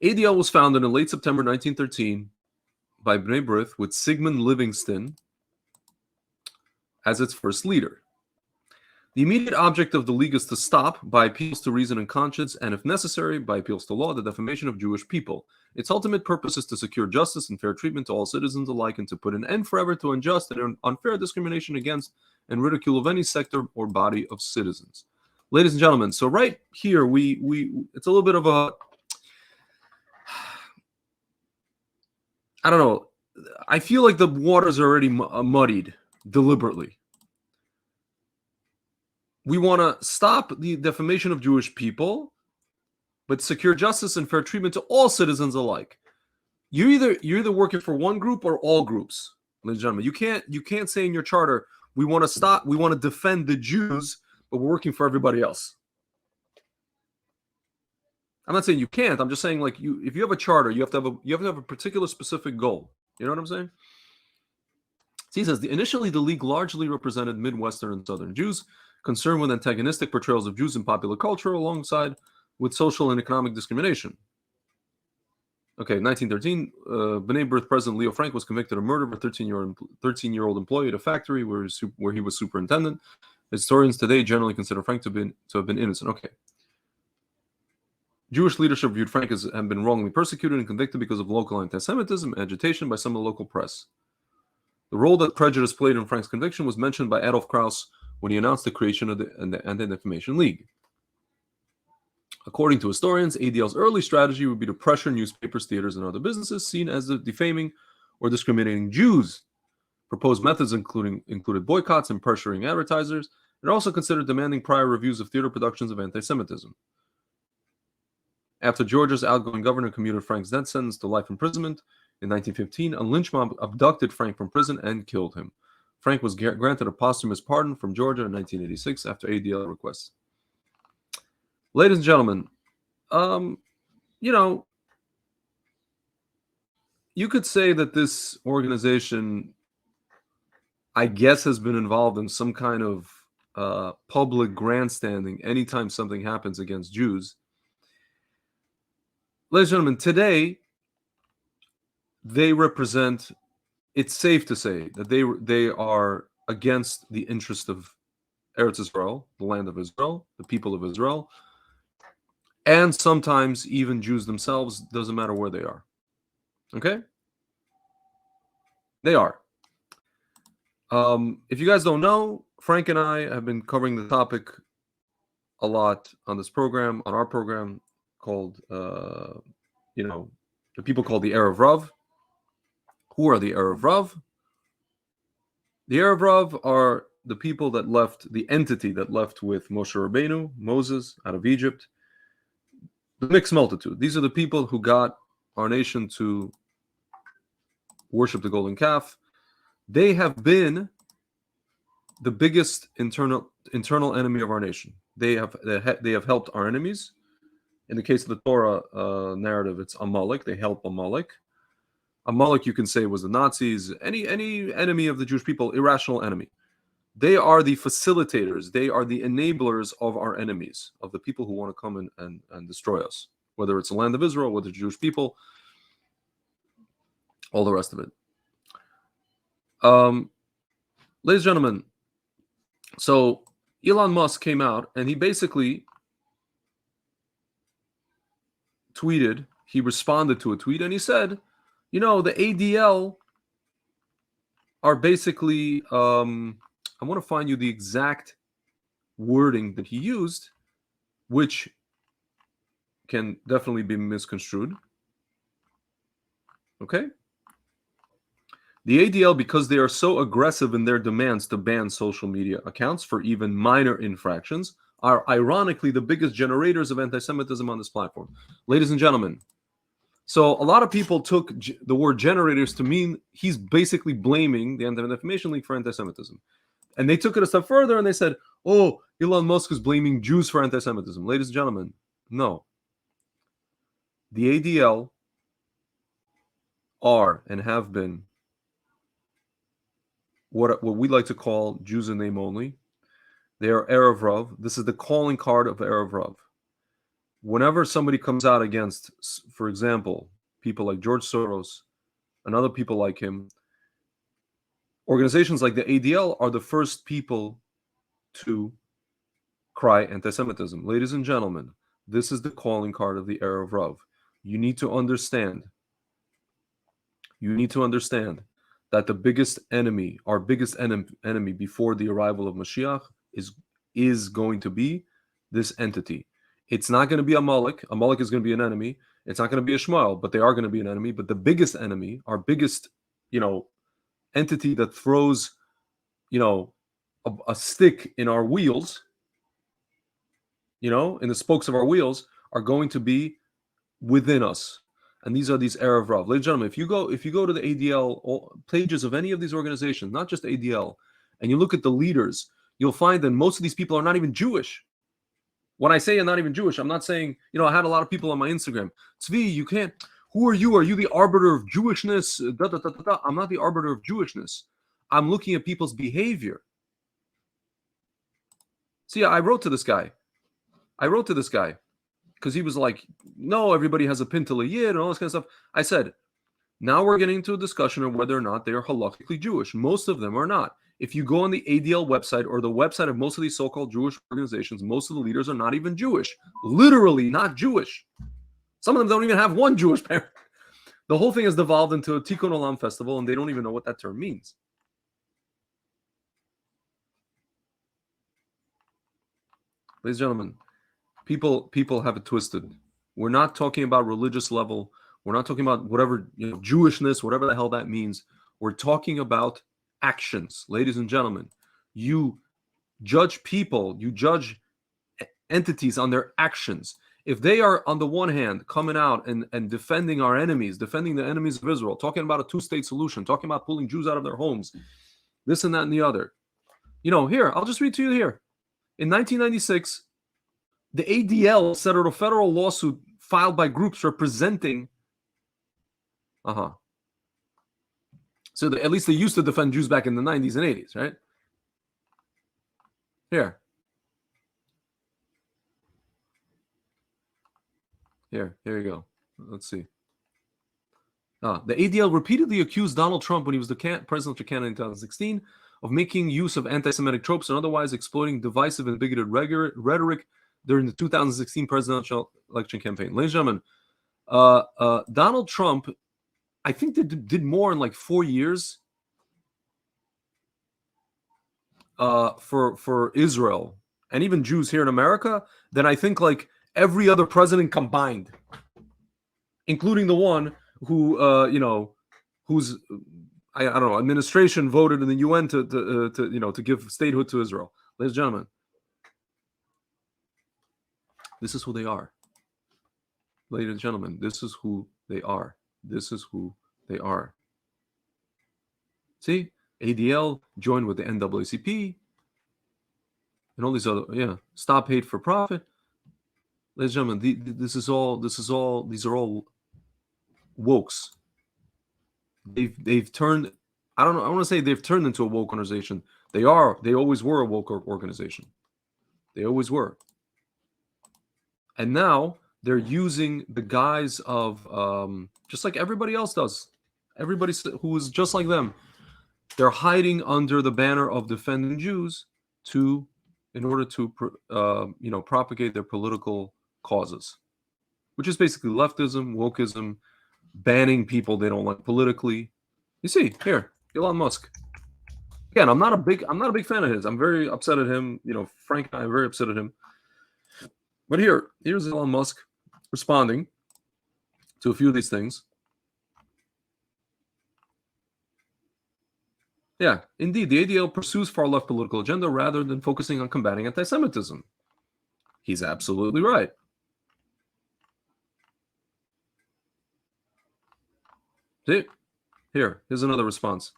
ADL was founded in late September 1913 by Bnei B'rith with Sigmund Livingston as its first leader. The immediate object of the League is to stop, by appeals to reason and conscience, and if necessary, by appeals to law, the defamation of Jewish people. Its ultimate purpose is to secure justice and fair treatment to all citizens alike and to put an end forever to unjust and unfair discrimination against and ridicule of any sector or body of citizens. Ladies and gentlemen, so right here, it's a little bit of a, I don't know, I feel like the waters are already muddied deliberately. We want to stop the defamation of Jewish people, but secure justice and fair treatment to all citizens alike. You're either working for one group or all groups, ladies and gentlemen. You can't say in your charter, we want to defend the Jews, but we're working for everybody else. I'm not saying you can't. I'm just saying, like, if you have a charter, you have to have a particular specific goal. You know what I'm saying? So he says, initially the League largely represented Midwestern and Southern Jews, concerned with antagonistic portrayals of Jews in popular culture alongside with social and economic discrimination. Okay, 1913, B'nai B'rith President Leo Frank was convicted of murder of a 13-year-old employee at a factory where he was superintendent. Historians today generally consider Frank to have been innocent. Okay. Jewish leadership viewed Frank as having been wrongly persecuted and convicted because of local anti-Semitism and agitation by some of the local press. The role that prejudice played in Frank's conviction was mentioned by Adolf Krauss when he announced the creation of the Anti-Defamation League. According to historians, ADL's early strategy would be to pressure newspapers, theaters, and other businesses seen as defaming or discriminating Jews. Proposed methods included boycotts and pressuring advertisers, and also considered demanding prior reviews of theater productions of anti-Semitism. After Georgia's outgoing governor commuted Frank's death sentence to life imprisonment in 1915, a lynch mob abducted Frank from prison and killed him. Frank was granted a posthumous pardon from Georgia in 1986 after ADL requests. Ladies and gentlemen, you could say that this organization, I guess, has been involved in some kind of public grandstanding anytime something happens against Jews. Ladies and gentlemen, today, they represent, it's safe to say that they are against the interest of Eretz Israel, the land of Israel, the people of Israel, and sometimes even Jews themselves, doesn't matter where they are. Okay? They are. If you guys don't know, Frank and I have been covering the topic a lot on this program, on our program called, the people called the Erev Rav. Who are the Erev Rav? The Erev Rav are the people that left, the entity that left with Moshe Rabbeinu, Moses, out of Egypt. The mixed multitude. These are the people who got our nation to worship the golden calf. They have been the biggest internal enemy of our nation. They have helped our enemies. In the case of the Torah narrative, it's Amalek. They help Amalek. Amalek, you can say, was the Nazis. Any enemy of the Jewish people, irrational enemy. They are the facilitators. They are the enablers of our enemies, of the people who want to come and destroy us, whether it's the land of Israel, whether it's Jewish people, all the rest of it. Ladies and gentlemen, so Elon Musk came out and he basically tweeted, he responded to a tweet and he said, the ADL are basically, I want to find you the exact wording that he used, which can definitely be misconstrued. Okay? The ADL, because they are so aggressive in their demands to ban social media accounts for even minor infractions, are ironically the biggest generators of anti-Semitism on this platform. Ladies and gentlemen, so a lot of people took the word generators to mean he's basically blaming the Anti-Defamation League for anti-Semitism. And they took it a step further and they said, oh, Elon Musk is blaming Jews for anti-Semitism. Ladies and gentlemen, no. The ADL are and have been what we like to call Jews in name only. They are Erev Rav. This is the calling card of Erev Rav. whenever somebody comes out against, for example, people like George Soros and other people like him, organizations like the ADL are the first people to cry anti-Semitism. Ladies and gentlemen, this is the calling card of the Erev Rav. You need to understand. You need to understand that the biggest enemy, our biggest enemy before the arrival of Mashiach, is going to be this entity. It's not going to be Amalek. Amalek is going to be an enemy. It's not going to be Ishmael, but they are going to be an enemy. But the biggest enemy, our biggest, entity that throws, a stick in our wheels, in the spokes of our wheels, are going to be within us. And these are these Erev Rav. Ladies and gentlemen, if you go to the ADL pages of any of these organizations, not just ADL, and you look at the leaders, you'll find that most of these people are not even Jewish. When I say I'm not even Jewish, I'm not saying, I had a lot of people on my Instagram. Tzvi, you can't. Who are you? Are you the arbiter of Jewishness? I'm not the arbiter of Jewishness. I'm looking at people's behavior. See, I wrote to this guy because he was like, no, everybody has a pintel a yid and all this kind of stuff. I said, now we're getting into a discussion of whether or not they are halakhically Jewish. Most of them are not. If you go on the ADL website or the website of most of these so-called Jewish organizations, most of the leaders are not even Jewish. Literally not Jewish. Some of them don't even have one Jewish parent. The whole thing has devolved into a Tikkun Olam festival, and they don't even know what that term means. Ladies and gentlemen, people have it twisted. We're not talking about religious level. We're not talking about whatever, Jewishness, whatever the hell that means. We're talking about actions. Ladies and gentlemen, you judge people, you judge entities on their actions. If they are, on the one hand, coming out and defending our enemies, defending the enemies of Israel, talking about a two-state solution, talking about pulling Jews out of their homes, this and that and the other. Here, I'll just read to you here. In 1996, the ADL settled a federal lawsuit filed by groups representing. So at least they used to defend Jews back in the 90s and 80s, right? Here you go. Let's see. The ADL repeatedly accused Donald Trump when he was the presidential candidate in 2016 of making use of anti-Semitic tropes and otherwise exploiting divisive and bigoted rhetoric during the 2016 presidential election campaign. Ladies and gentlemen, Donald Trump, I think did more in like 4 years for Israel and even Jews here in America than I think like every other president combined, including the one who whose I don't know, administration voted in the UN to give statehood to Israel. Ladies and gentlemen, this is who they are. Ladies and gentlemen, this is who they are. This is who they are. See, ADL joined with the NAACP and all these other, Stop Hate for Profit. Ladies and gentlemen, these are all wokes. They've turned. I don't know. I want to say they've turned into a woke organization. They always were a woke organization. They always were. And now they're using the guise of just like everybody else does. Everybody who is just like them. They're hiding under the banner of defending Jews in order to propagate their political causes, which is basically leftism, wokeism, banning people they don't like politically. You see here, Elon Musk. Again, I'm not a big fan of his. I'm very upset at him. Frank and I are very upset at him. But here's Elon Musk responding to a few of these things. Yeah, indeed, the ADL pursues far-left political agenda rather than focusing on combating anti-Semitism. He's absolutely right. See? Here's another response.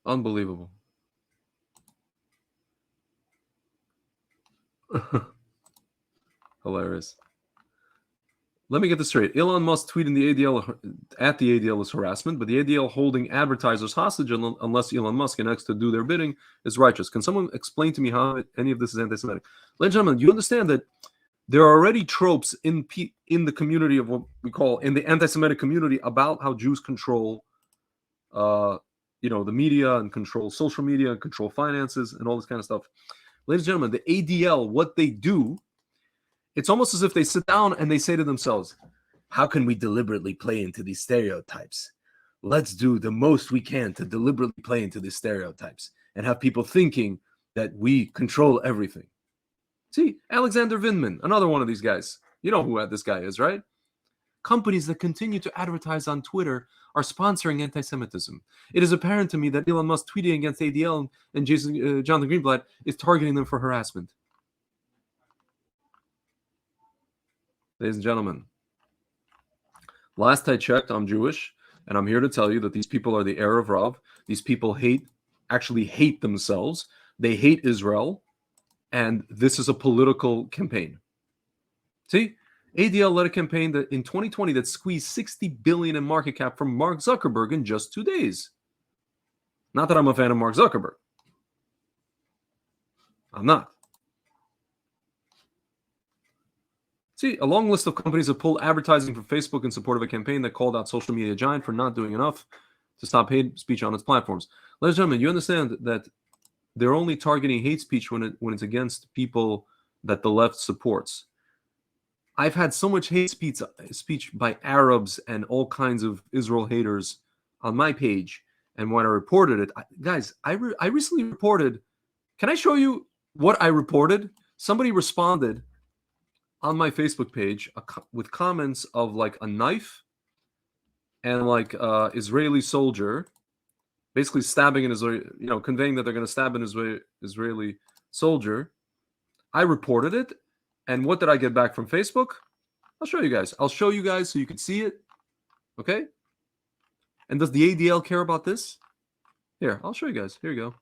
Unbelievable. Hilarious. Let me get this straight. Elon Musk tweeting the ADL at the ADL is harassment, but the ADL holding advertisers hostage unless Elon Musk and X to do their bidding is righteous. Can someone explain to me how any of this is anti-Semitic? Ladies and gentlemen, you understand that there are already tropes in the community of what we call in the anti-Semitic community about how Jews control, the media and control social media and control finances and all this kind of stuff. Ladies and gentlemen, the ADL, what they do, it's almost as if they sit down and they say to themselves, how can we deliberately play into these stereotypes? Let's do the most we can to deliberately play into these stereotypes and have people thinking that we control everything. See, Alexander Vindman, another one of these guys. You know who this guy is, right? Companies that continue to advertise on Twitter are sponsoring anti-Semitism. It is apparent to me that Elon Musk tweeting against ADL and Jonathan Greenblatt is targeting them for harassment. Ladies and gentlemen, last I checked, I'm Jewish, and I'm here to tell you that these people are the Erev Rav. These people actually hate themselves. They hate Israel, and this is a political campaign. See, ADL led a campaign that in 2020 that squeezed $60 billion in market cap from Mark Zuckerberg in just 2 days. Not that I'm a fan of Mark Zuckerberg. I'm not. See, a long list of companies have pulled advertising from Facebook in support of a campaign that called out social media giant for not doing enough to stop hate speech on its platforms. Ladies and gentlemen, you understand that they're only targeting hate speech when it's against people that the left supports. I've had so much hate speech by Arabs and all kinds of Israel haters on my page, and when I reported it, I recently reported. Can I show you what I reported? Somebody responded on my Facebook page with comments of like a knife and like Israeli soldier, basically stabbing an Israeli, conveying that they're going to stab an Israeli soldier. I reported it, and what did I get back from Facebook? I'll show you guys. I'll show you guys so you can see it. Okay? And does the ADL care about this? Here, I'll show you guys. Here you go.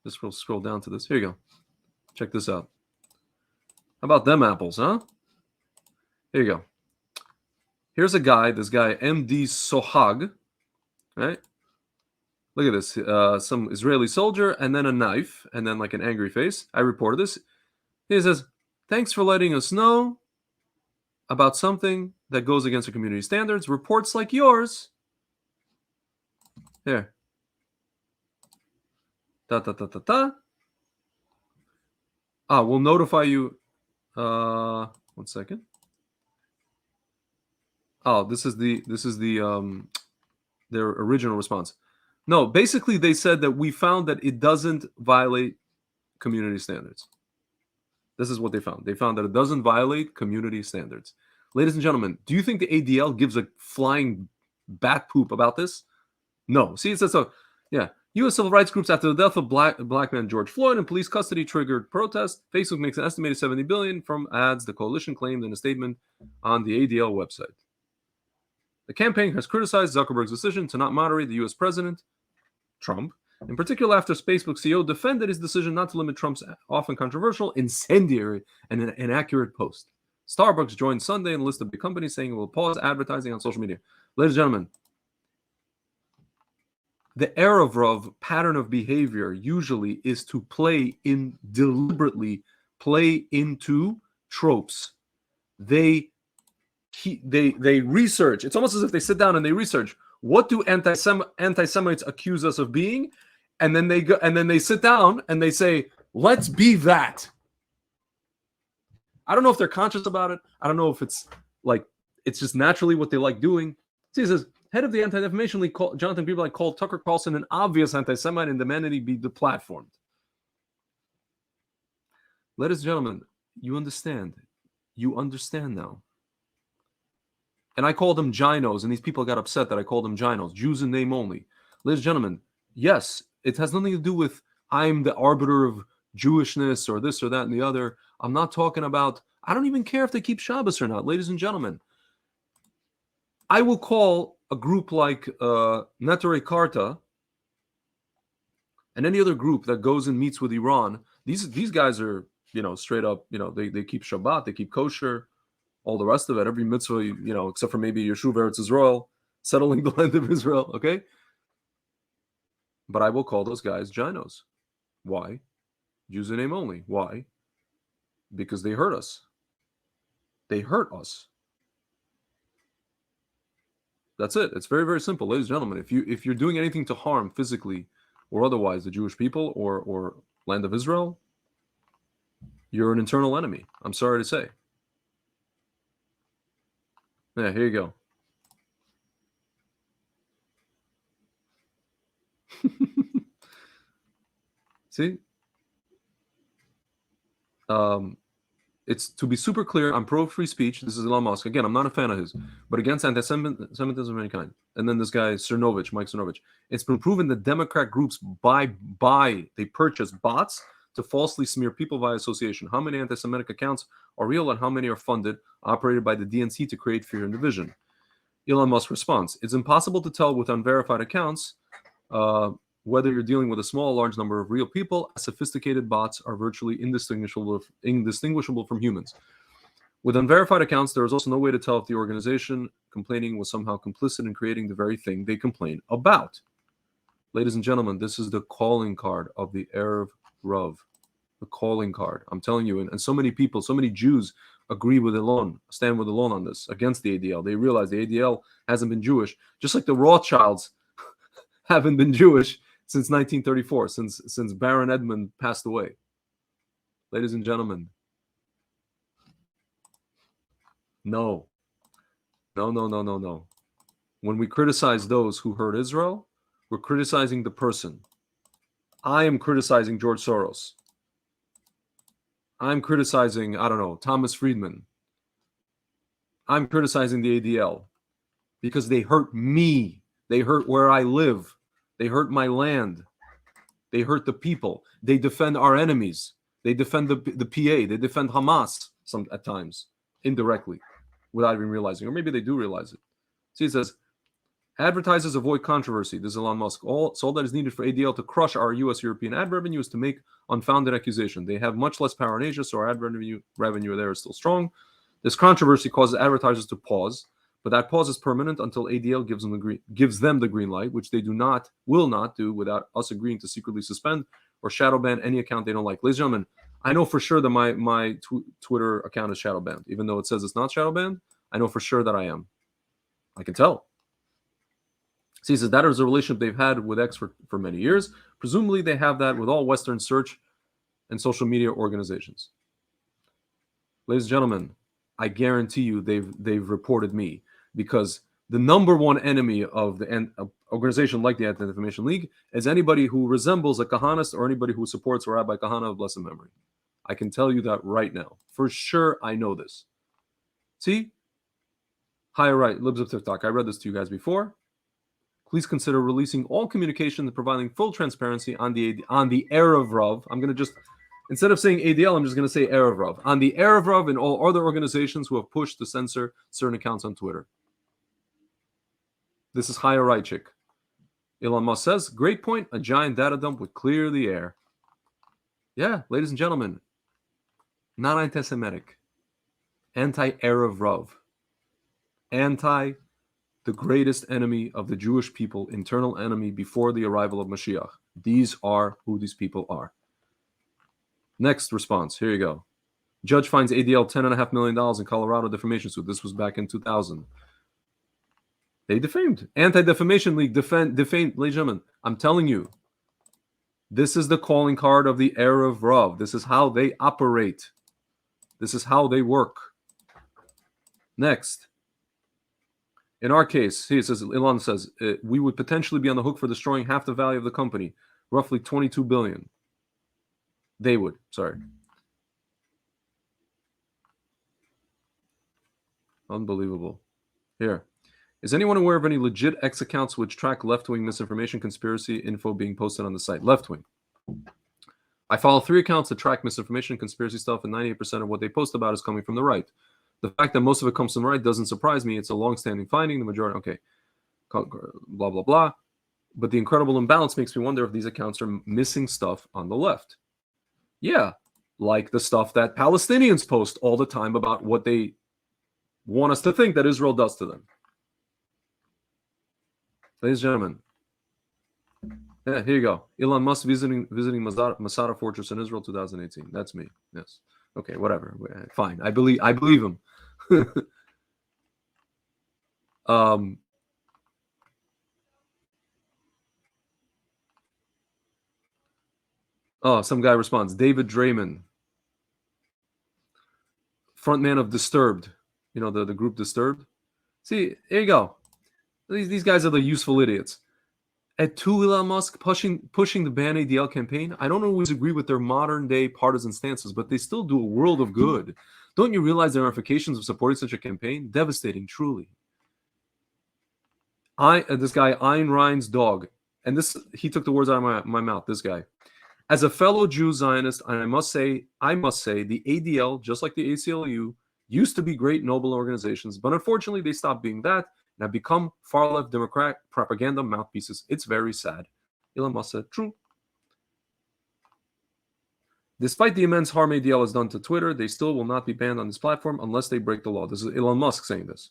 Just scroll down to this. Here you go. Check this out. How about them apples, huh? Here you go. Here's a guy, this guy, MD Sohag, right? Look at this. Some Israeli soldier, and then a knife, and then like an angry face. I reported this. He says, thanks for letting us know about something that goes against the community standards. Reports like yours. Here. We'll notify you. 1 second. This is their original response. No, basically they said that we found that it doesn't violate community standards. This is what they found. They found that it doesn't violate community standards. Ladies and gentlemen, do you think the ADL gives a flying bat poop about this? No. See, it says so. Yeah. U.S. civil rights groups after the death of black man George Floyd in police custody triggered protest. Facebook makes an estimated $70 billion from ads, the coalition claimed in a statement on the ADL website. The campaign has criticized Zuckerberg's decision to not moderate the U.S. president, Trump, in particular after Facebook CEO defended his decision not to limit Trump's often controversial, incendiary, and inaccurate post. Starbucks joined Sunday in a list of big companies saying it will pause advertising on social media. Ladies and gentlemen, the Erev Rav pattern of behavior usually is to deliberately play into tropes. They research. It's almost as if they sit down and they research, what do anti-Semites accuse us of being? And then they sit down and they say, let's be that. I don't know if they're conscious about it. I don't know if it's just naturally what they like doing. See, it says, head of the Anti-Defamation League, Jonathan Greenblatt, called Tucker Carlson an obvious anti-Semite and demanded he be deplatformed. Ladies and gentlemen, you understand. You understand now. And I called them ginos, and these people got upset that I called them ginos, Jews in name only. Ladies and gentlemen, yes, it has nothing to do with I'm the arbiter of Jewishness or this or that and the other. I'm not talking about, I don't even care if they keep Shabbos or not. Ladies and gentlemen, I will call a group like Neturei Karta and any other group that goes and meets with Iran. These guys are, straight up, they keep Shabbat, they keep kosher. all the rest of it, every mitzvah, except for maybe Yeshuv Eretz Israel, settling the land of Israel, okay? But I will call those guys ginos. Why? Use the name only. Why? Because they hurt us. They hurt us. That's it. It's very, very simple, ladies and gentlemen. If you're doing anything to harm physically or otherwise the Jewish people or land of Israel, you're an internal enemy. I'm sorry to say. Yeah, here you go. See? It's to be super clear, I'm pro-free speech. This is Elon Musk. Again, I'm not a fan of his, but against anti-Semitism of any kind. And then this guy, Mike Cernovich. It's been proven that Democrat groups they purchase bots to falsely smear people via association. How many anti-Semitic accounts are real and how many are funded, operated by the DNC to create fear and division? Elon Musk responds, it's impossible to tell with unverified accounts whether you're dealing with a small or large number of real people. Sophisticated bots are virtually indistinguishable from humans. With unverified accounts, there is also no way to tell if the organization complaining was somehow complicit in creating the very thing they complain about. Ladies and gentlemen, this is the calling card of the Erev Rav. The calling card. I'm telling you, and so many people, so many Jews agree with Elon, stand with Elon on this, against the ADL. They realize the ADL hasn't been Jewish, just like the Rothschilds haven't been Jewish since 1934, since Baron Edmund passed away. Ladies and gentlemen, no. When we criticize those who hurt Israel, we're criticizing the person. I am criticizing George Soros. I'm criticizing, Thomas Friedman. I'm criticizing the ADL because they hurt me. They hurt where I live. They hurt my land. They hurt the people. They defend our enemies. They defend the PA. They defend Hamas at times, indirectly, without even realizing. Or maybe they do realize it. So he says, advertisers avoid controversy. This is Elon Musk. All that is needed for ADL to crush our U.S. European ad revenue is to make unfounded accusation. They have much less power in Asia, so our ad revenue there is still strong. This controversy causes advertisers to pause, but that pause is permanent until ADL gives them the green light, which they will not do without us agreeing to secretly suspend or shadow ban any account they don't like. Ladies and gentlemen, I know for sure that my Twitter account is shadow banned, even though it says it's not shadow banned. I know for sure that I am. I can tell. So he says that is a relationship they've had with X for many years. Presumably, they have that with all Western search and social media organizations. Ladies and gentlemen, I guarantee you they've reported me, because the number one enemy of the organization like the Anti-Defamation League is anybody who resembles a Kahanist or anybody who supports Rabbi Kahana of blessed memory. I can tell you that right now. For sure, I know this. See? Hi, right, Libs of TikTok. I read this to you guys before. Please consider releasing all communication and providing full transparency on the Erev Rav. I'm going to just, instead of saying ADL, I'm just going to say Erev Rav. On the Erev Rav and all other organizations who have pushed to censor certain accounts on Twitter. This is Chaya Raichik. Elon Musk says, great point, a giant data dump would clear the air. Yeah, ladies and gentlemen, not anti-Semitic. Anti-Erev Rav. The greatest enemy of the Jewish people, internal enemy before the arrival of Mashiach. These are who these people are. Next response. Here you go. Judge finds ADL $10.5 million in Colorado defamation suit. This was back in 2000. They defamed. Anti-Defamation League defamed. Ladies and gentlemen, I'm telling you, this is the calling card of the Erev Rav. This is how they operate. This is how they work. Next. In our case, Elon says, we would potentially be on the hook for destroying half the value of the company, roughly $22 billion. They would, sorry. Unbelievable. Here. Is anyone aware of any legit X accounts which track left-wing misinformation, conspiracy info being posted on the site? Left-wing. I follow 3 accounts that track misinformation, conspiracy stuff, and 98% of what they post about is coming from the right. The fact that most of it comes from the right doesn't surprise me. It's a long-standing finding. The majority, okay, blah, blah, blah. But the incredible imbalance makes me wonder if these accounts are missing stuff on the left. Yeah, like the stuff that Palestinians post all the time about what they want us to think that Israel does to them. Ladies and gentlemen, yeah, here you go. Elon Musk visiting Masada Fortress in Israel, 2018. That's me. Yes. Okay, whatever. Fine. I believe him. Oh, some guy responds. David Draymond, frontman of Disturbed. You know, the group Disturbed. See, here you go. These guys are the useful idiots. At 2, Elon Musk pushing the ban ADL campaign. I don't always agree with their modern day partisan stances, but they still do a world of good. Don't you realize the ramifications of supporting such a campaign? Devastating, truly. This guy, Ayn Rand's dog, and he took the words out of my mouth. This guy, as a fellow Jew Zionist, and I must say, the ADL, just like the ACLU, used to be great, noble organizations, but unfortunately, they stopped being that and have become far-left Democrat propaganda mouthpieces. It's very sad. Elon Musk said, true. Despite the immense harm ADL has done to Twitter, they still will not be banned on this platform unless they break the law. This is Elon Musk saying this.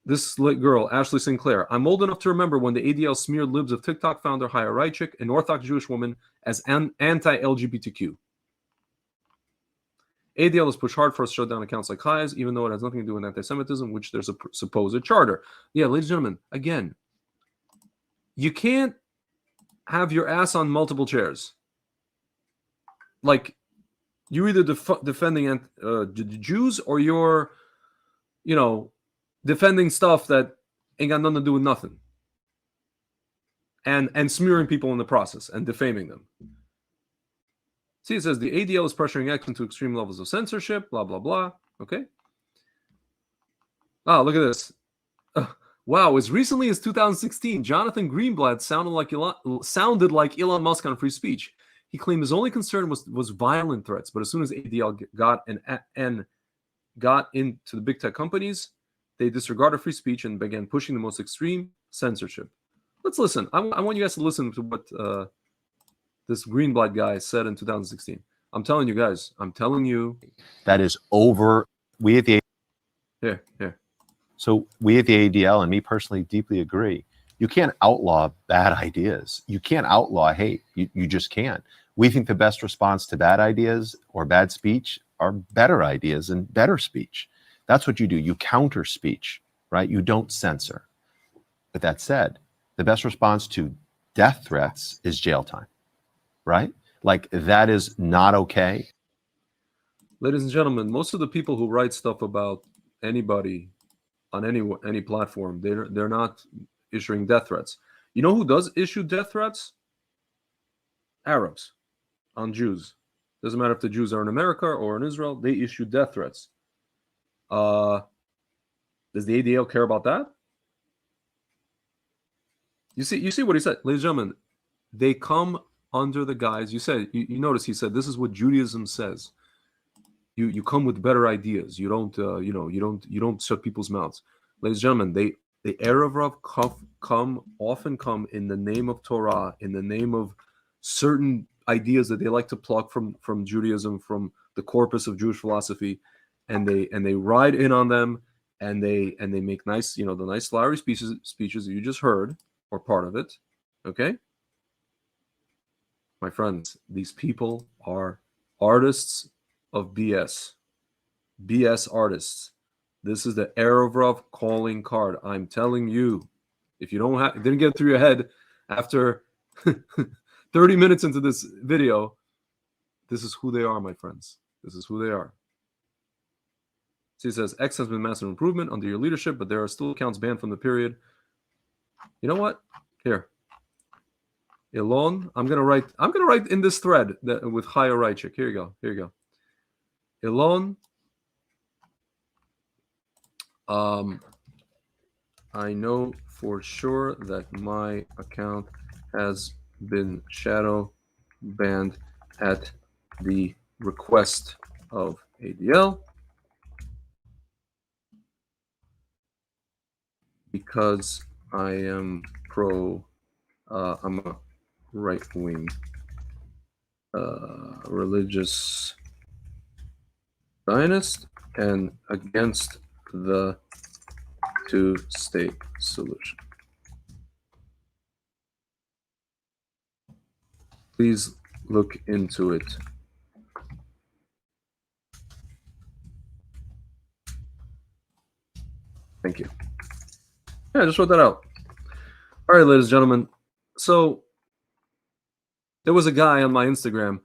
This girl, Ashley Sinclair. I'm old enough to remember when the ADL smeared libs of TikTok founder Chaya Reichik, an Orthodox Jewish woman, as anti-LGBTQ. ADL has pushed hard for us to shut down accounts like Chaya's, even though it has nothing to do with anti-Semitism, which there's a supposed charter. Yeah, ladies and gentlemen, again, you can't have your ass on multiple chairs. Like, you're either defending the Jews or you're, defending stuff that ain't got nothing to do with nothing. And smearing people in the process and defaming them. See, it says the ADL is pressuring X into extreme levels of censorship, blah, blah, blah. Okay. Oh, look at this. Wow, as recently as 2016, Jonathan Greenblatt sounded like Elon Musk on free speech. He claimed his only concern was violent threats, but as soon as ADL got into the big tech companies, they disregarded free speech and began pushing the most extreme censorship. Let's listen. I want you guys to listen to what this Greenblatt guy said in 2016. I'm telling you guys. That is over. We at the Here. So we at the ADL and me personally deeply agree. You can't outlaw bad ideas. You can't outlaw hate. You just can't. We think the best response to bad ideas or bad speech are better ideas and better speech. That's what you do. You counter speech, right? You don't censor. With that said, the best response to death threats is jail time, right? Like, that is not okay. Ladies and gentlemen, most of the people who write stuff about anybody on any platform, they're not issuing death threats. You know who does issue death threats? Arabs on Jews. Doesn't matter if the Jews are in America or in Israel, they issue death threats. Does the ADL care about that? You see what he said, ladies and gentlemen. They come under the guise. You notice he said this is what Judaism says. You come with better ideas. You don't shut people's mouths. Ladies and gentlemen, the Erev Rav often come in the name of Torah, in the name of certain ideas that they like to pluck from Judaism, from the corpus of Jewish philosophy, and they ride in on them, and they make nice, the nice flowery speeches that you just heard, or part of it. Okay? My friends, these people are artists of BS. BS artists. This is the Erev Rav calling card. I'm telling you, if you didn't get it through your head after 30 minutes into this video, this is who they are, my friends. This is who they are. See, it says X has been massive improvement under your leadership, but there are still accounts banned from the period. You know what? Here, Elon. I'm gonna write in this thread with Chaya Reichik. Here you go. Elon. I know for sure that my account has been shadow banned at the request of ADL because I am I'm a right-wing religious Zionist, and against the two-state solution. Please look into it. Thank you. Yeah, I just wrote that out. All right, ladies and gentlemen. So there was a guy on my Instagram,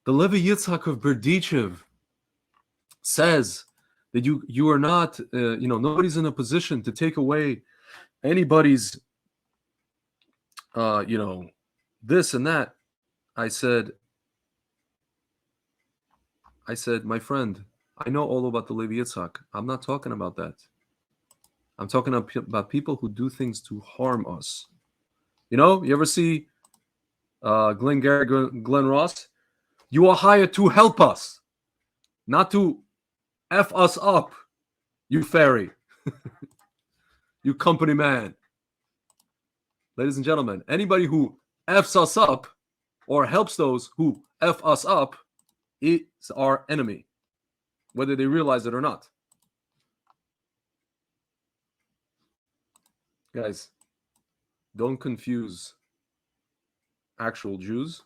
the Levi Yitzhak of Berdichev, says that you are not, nobody's in a position to take away anybody's, this and that. I said, my friend, I know all about the Levi Yitzhak. I'm not talking about that. I'm talking about people who do things to harm us. You ever see Glenn Gary, Glenn Ross? You are hired to help us, not to F us up, you fairy. You company man. Ladies and gentlemen, anybody who F's us up or helps those who F us up is our enemy, whether they realize it or not. Guys, don't confuse actual Jews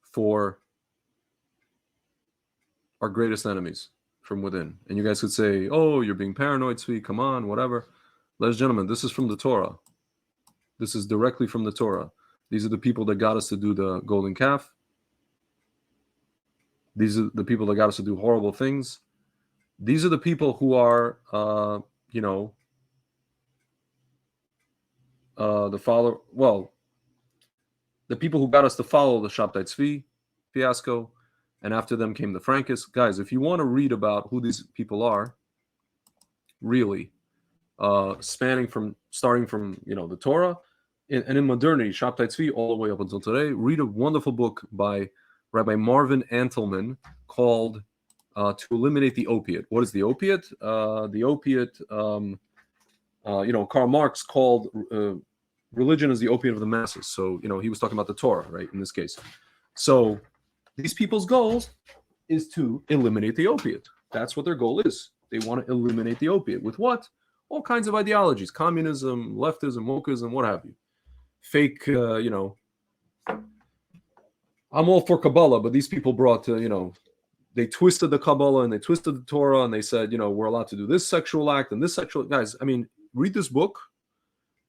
for our greatest enemies from within. And you guys could say, oh, you're being paranoid, Tzvi, come on, whatever. Ladies and gentlemen, this is from the Torah. This is directly from the Torah. These are the people that got us to do the golden calf. These are the people that got us to do horrible things. These are the people who are, the people who got us to follow the Shabtai Tzvi fiasco, and after them came the Frankists. Guys, if you want to read about who these people are, really, starting from the Torah, and in modernity, Shabtai Tzvi, all the way up until today, read a wonderful book by Rabbi Marvin Antelman called To Eliminate the Opiate. What is the opiate? The opiate, Karl Marx called religion is the opiate of the masses. So, he was talking about the Torah, right, in this case. So these people's goals is to eliminate the opiate. That's what their goal is. They want to eliminate the opiate. With what? All kinds of ideologies, communism, leftism, wokeism, what have you. Fake, I'm all for Kabbalah, but these people brought, they twisted the Kabbalah and they twisted the Torah and they said, we're allowed to do this sexual act and this sexual. Guys, I mean, read this book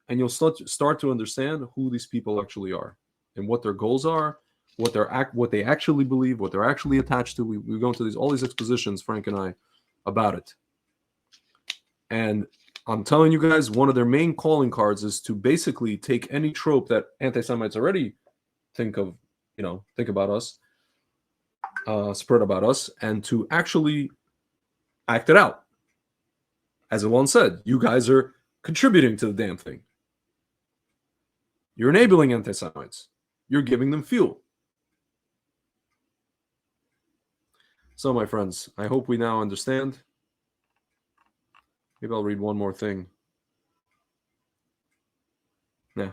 and you'll start to understand who these people actually are and what their goals are, what they actually believe, what they're actually attached to. We go into all these expositions, Frank and I, about it. And I'm telling you guys, one of their main calling cards is to basically take any trope that anti-Semites already think about us, spread about us, and to actually act it out. As Elon said, you guys are contributing to the damn thing. You're enabling anti-Semites. You're giving them fuel. So, my friends, I hope we now understand. Maybe I'll read one more thing. Yeah.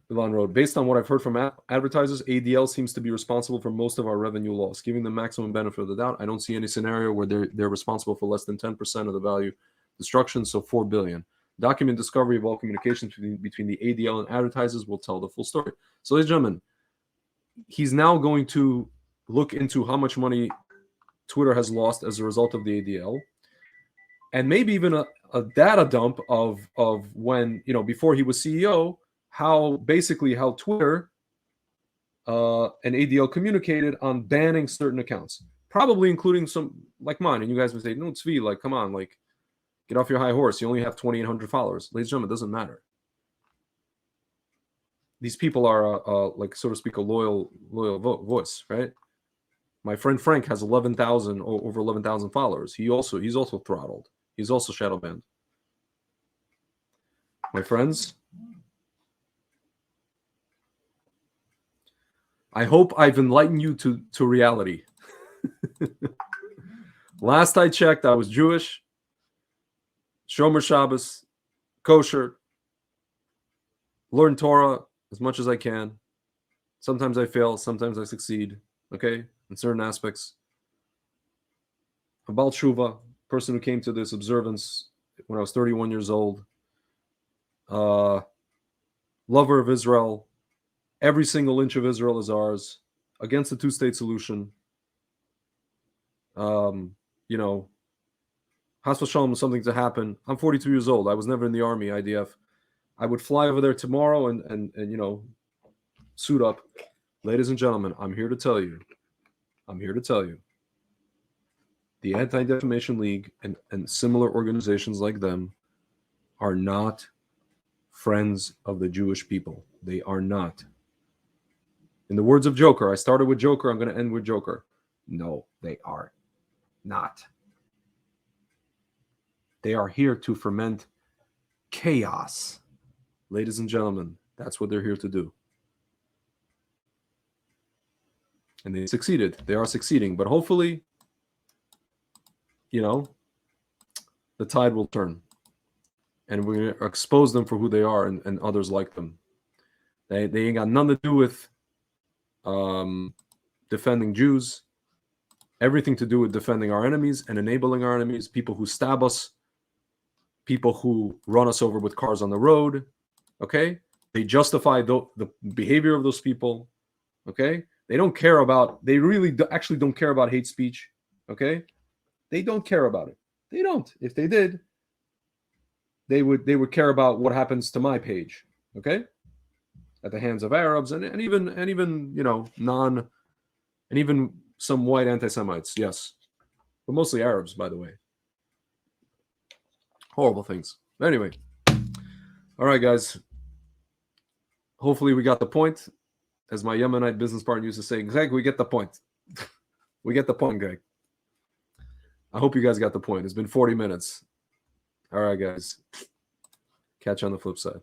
Elon wrote, based on what I've heard from advertisers, ADL seems to be responsible for most of our revenue loss. Giving them maximum benefit of the doubt, I don't see any scenario where they're responsible for less than 10% of the value destruction, so $4 billion. Document discovery of all communications between the ADL and advertisers will tell the full story. So, ladies and gentlemen, he's now going to look into how much money Twitter has lost as a result of the ADL, and maybe even a data dump of when, before he was CEO, how Twitter and ADL communicated on banning certain accounts, probably including some like mine. And you guys would say, no, Tzvi, like, come on, like, get off your high horse. You only have 2,800 followers. Ladies and gentlemen, it doesn't matter. These people are, like, so to speak, a loyal voice, right? My friend Frank has over 11,000 followers. He's also throttled. He's also shadow banned. My friends, I hope I've enlightened you to reality. Last I checked, I was Jewish, Shomer Shabbos, kosher, learn Torah as much as I can. Sometimes I fail, sometimes I succeed, okay, in certain aspects. a Baal Tshuva, person who came to this observance when I was 31 years old, lover of Israel. Every single inch of Israel is ours, against the two-state solution. You know, Has v'shalom, something to happen. I'm 42 years old. I was never in the army, IDF. I would fly over there tomorrow and you know, suit up. Ladies and gentlemen, I'm here to tell you. The Anti-Defamation League and similar organizations like them are not friends of the Jewish people. They are not. In the words of Joker, I started with Joker, I'm going to end with Joker. No, they are not. They are here to ferment chaos. Ladies and gentlemen, that's what they're here to do. And they succeeded. They are succeeding. But hopefully, you know, the tide will turn. And we're going to expose them for who they are and others like them. They ain't got nothing to do with defending Jews. Everything to do with defending our enemies and enabling our enemies, people who stab us, people who run us over with cars on the road. Okay? They justify the behavior of those people. Okay? They don't care about, they really actually don't care about hate speech. Okay? They don't care about it. They don't. If they did, they would care about what happens to my page. Okay? At the hands of Arabs and even you know, and even some white anti-Semites, yes. But mostly Arabs, by the way. Horrible things. Anyway. All right, guys. Hopefully we got the point. As my Yemenite business partner used to say, Greg, we get the point. We get the point, Greg. I hope you guys got the point. It's been 40 minutes. All right, guys. Catch you on the flip side.